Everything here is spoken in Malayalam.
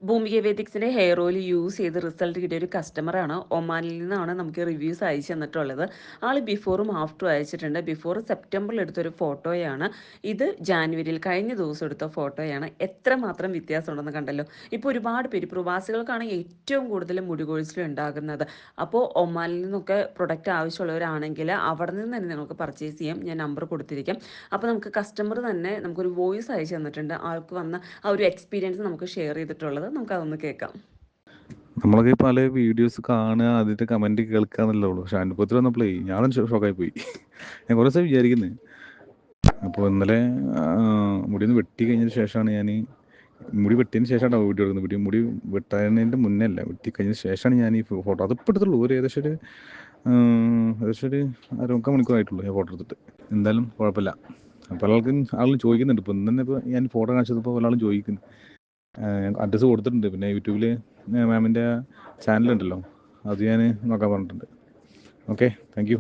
ഭൂമിക വേദിക്സിന്റെ ഹെയർ ഓയിൽ യൂസ് ചെയ്ത് റിസൾട്ട് കിട്ടിയ ഒരു കസ്റ്റമറാണ്. ഒമാനിൽ നിന്നാണ് നമുക്ക് റിവ്യൂസ് അയച്ചു തന്നിട്ടുള്ളത്. ആൾ ബിഫോറും ആഫ്റ്ററും അയച്ചിട്ടുണ്ട്. ബിഫോർ സെപ്റ്റംബറിൽ എടുത്തൊരു ഫോട്ടോയാണ്. ഇത് ജാനുവരിയിൽ കഴിഞ്ഞ ദിവസം എടുത്ത ഫോട്ടോയാണ്. എത്രമാത്രം വ്യത്യാസമുണ്ടെന്ന് കണ്ടല്ലോ. ഇപ്പോൾ ഒരുപാട് പേര് പ്രവാസികൾക്കാണ് ഏറ്റവും കൂടുതൽ മുടി കൊഴിച്ചിൽ ഉണ്ടാകുന്നത്. അപ്പോൾ ഒമാനിൽ നിന്നൊക്കെ പ്രൊഡക്റ്റ് ആവശ്യമുള്ളവരാണെങ്കിൽ അവിടെ നിന്ന് തന്നെ നിങ്ങൾക്ക് പർച്ചേസ് ചെയ്യാം. ഞാൻ നമ്പർ കൊടുത്തിരിക്കാം. അപ്പോൾ നമുക്ക് കസ്റ്റമർ തന്നെ നമുക്കൊരു വോയിസ് അയച്ചു തന്നിട്ടുണ്ട്. ആൾക്ക് വന്ന ആ ഒരു എക്സ്പീരിയൻസ് നമുക്ക് ഷെയർ ചെയ്തിട്ടുള്ളത്. നമുക്കതൊന്ന് കേൾക്കാം. നമ്മളൊക്കെ പല വീഡിയോസ് കാണുക, അതിന്റെ കമന്റ് കേൾക്കുക എന്നല്ലേ ഉള്ളൂ. പക്ഷെ അനുഭവത്തിൽ വന്നപ്പോഴേ ഞാനും ഷോക്കായി പോയി. ഞാൻ കുറേ ദിവസം വിചാരിക്കുന്നത്. അപ്പോൾ ഇന്നലെ മുടി ഒന്ന് വെട്ടി കഴിഞ്ഞതിന് ശേഷമാണ് മുടി വെട്ടിയതിന് ശേഷമാണ് വീഡിയോ എടുക്കുന്നത്. മുടി വെട്ടാനതിൻ്റെ മുന്നേ അല്ല, വെട്ടി കഴിഞ്ഞതിന് ശേഷമാണ് ഞാൻ ഈ ഫോട്ടോ അതിപ്പോൾ എടുത്തുള്ളൂ. ഏകദേശം ഒരു 1.25 മണിക്കൂറായിട്ടുള്ളൂ ഞാൻ ഫോട്ടോ എടുത്തിട്ട്. എന്തായാലും കുഴപ്പമില്ല. പല ആളും ചോദിക്കുന്നുണ്ട്. ഇപ്പോൾ ഇന്ന് തന്നെ ഇപ്പോൾ ഞാൻ ഫോട്ടോ കാണിച്ചപ്പോൾ പല ആളും ചോദിക്കുന്നു. അഡ്രസ്സ് കൊടുത്തിട്ടുണ്ട്. പിന്നെ യൂട്യൂബിൽ മാമിൻ്റെ ചാനലുണ്ടല്ലോ, അത് ഞാൻ നോക്കാൻ പറഞ്ഞിട്ടുണ്ട്. Okay, thank you.